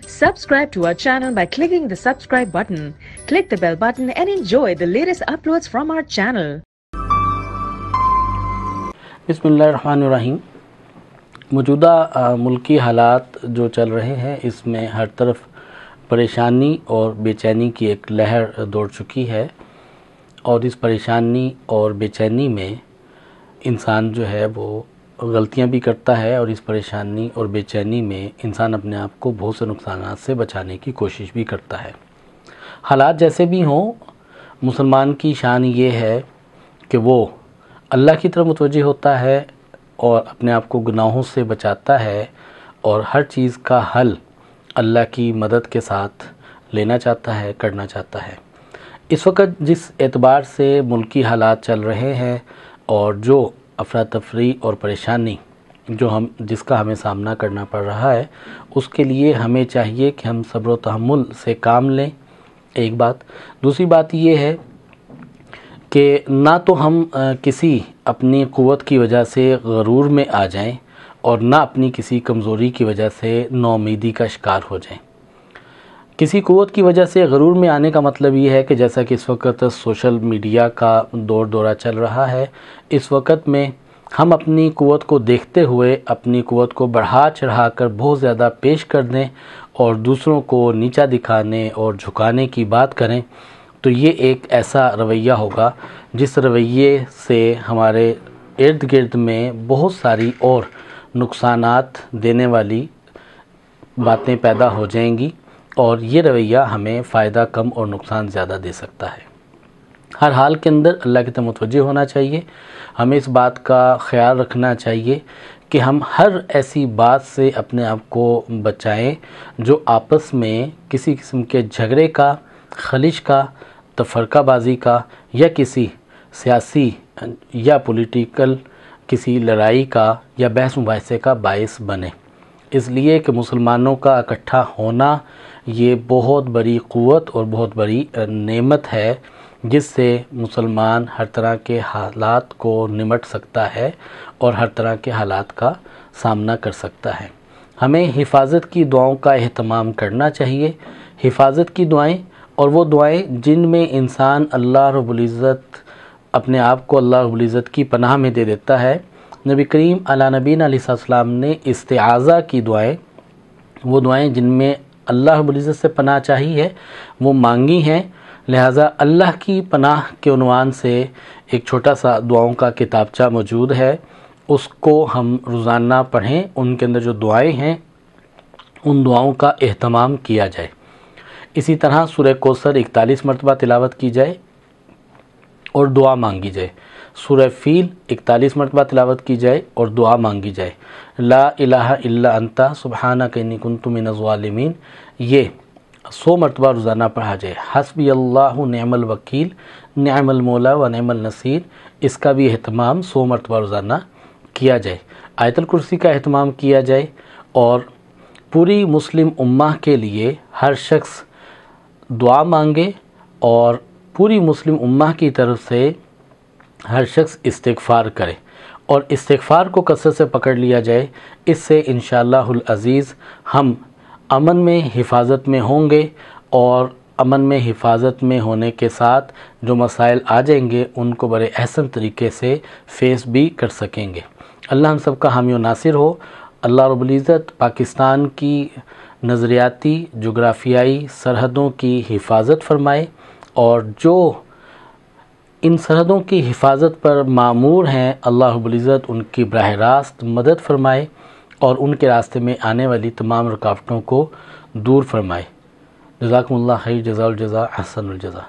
Subscribe to our channel by clicking the subscribe button. Click the bell button and enjoy the latest uploads from our channel. बिस्मिल्लाहिर्रहमानिर्रहीम। मौजूदा मुल्की हालात जो चल रहे हैं, इसमें हर तरफ परेशानी और बेचैनी की एक लहर दौड़ चुकी है और इस परेशानी और बेचैनी में इंसान जो है वो गलतियां भी करता है और इस परेशानी और बेचैनी में इंसान अपने आप को बहुत से नुकसानात से बचाने की कोशिश भी करता है। हालात जैसे भी हों, मुसलमान की शान ये है कि वो अल्लाह की तरफ मुतवज्जह होता है और अपने आप को गुनाहों से बचाता है और हर चीज़ का हल अल्लाह की मदद के साथ लेना चाहता है, करना चाहता है। इस वक्त जिस एतबार से मुल्की हालात चल रहे हैं और जो अफरा तफरी और परेशानी जिसका हमें सामना करना पड़ रहा है, उसके लिए हमें चाहिए कि हम सब्र व तहम्मुल से काम लें। एक बात। दूसरी बात ये है कि ना तो हम किसी अपनी क़ुव्वत की वजह से गरूर में आ जाएं और ना अपनी किसी कमज़ोरी की वजह से नौमीदी का शिकार हो जाएं। किसी क़ुव्वत की वजह से गरूर में आने का मतलब ये है कि जैसा कि इस वक्त सोशल मीडिया का दौरा चल रहा है, इस वक्त में हम अपनी क़ुव्वत को देखते हुए अपनी क़ुव्वत को बढ़ा चढ़ा कर बहुत ज़्यादा पेश कर दें और दूसरों को नीचा दिखाने और झुकाने की बात करें, तो ये एक ऐसा रवैया होगा जिस रवैये से हमारे इर्द गिर्द में बहुत सारी और नुकसानात देने वाली बातें पैदा हो जाएंगी और ये रवैया हमें फ़ायदा कम और नुकसान ज़्यादा दे सकता है। हर हाल के अंदर अल्लाह की तरफ मुतवज्जह होना चाहिए। हमें इस बात का ख्याल रखना चाहिए कि हम हर ऐसी बात से अपने आप को बचाएं जो आपस में किसी किस्म के झगड़े का, खलिश का, तफरकाबाजी का या किसी सियासी या पॉलिटिकल किसी लड़ाई का या बहस मुबाहिसे का बायस बने। इसलिए कि मुसलमानों का इकट्ठा होना ये बहुत बड़ी क़ुव्वत और बहुत बड़ी नेमत है जिससे मुसलमान हर तरह के हालात को निमट सकता है और हर तरह के हालात का सामना कर सकता है। हमें हिफाजत की दुआओं का एहतमाम करना चाहिए। हिफाजत की दुआएं और वो दुआएं जिनमें इंसान अल्लाह रब्बुल इज़्ज़त अपने आप को अल्लाह रब्बुल इज़्ज़त की पनाह में दे देता है। नबी करीम अला नबीना अलैहिस्सलाम ने इस्तिआज़ा की दुआएं, वो दुआएं जिनमें अल्लाह रब्बुल इज़्ज़त से पनाह चाहिए है, वो मांगी हैं। लिहाजा अल्लाह की पनाह के उन्वान से एक छोटा सा दुआओं का किताबचा मौजूद है, उसको हम रोज़ाना पढ़ें। उनके अंदर जो दुआएं हैं उन दुआओं का एहतमाम किया जाए। इसी तरह सूरह कौसर 41 मरतबा तिलावत की जाए और दुआ मांगी जाए। सूरह फील 41 मरतबा तिलावत की जाए और दुआ मांगी जाए। ला इलाहा इल्ला अंता सुब्हानका इन्नी कुन्तु मिनज़ ज़ालिमीन, ये 100 मरतबा रोज़ाना पढ़ा जाए। हस्बी अल्लाहु निअमल वकील निअमल मौला व निअमल नसीर, इसका भी एहतमाम 100 मरतबा रोज़ाना किया जाए। आयतुल कुर्सी का एहतमाम किया जाए और पूरी मुस्लिम उम्मा के लिए हर शख्स दुआ मांगे और पूरी मुस्लिम उम्मा की तरफ से हर शख्स इस्तिग़फ़ार करे और इस्तिग़फ़ार को कसरत से पकड़ लिया जाए। इससे इंशाअल्लाहुल अज़ीज़ हम अमन में हिफाजत में होंगे और अमन में हिफाजत में होने के साथ जो मसाइल आ जाएंगे उनको बड़े अहसन तरीके से फेस भी कर सकेंगे। अल्लाह हम सब का हामी और नासिर हो। अल्लाह रब्बुल इज़्ज़त पाकिस्तान की नज़रियाती जोग्राफियाई सरहदों की हिफाजत फरमाए और जो इन सरहदों की हिफाजत पर मामूर हैं, अल्लाह रब्बुल इज़्ज़त उनकी बराह रास्त मदद फरमाए और उनके रास्ते में आने वाली तमाम रुकावटों को दूर फरमाए। जज़ाकुमुल्लाह खैर, जज़ाउल जज़ा, अहसनुल जज़ा।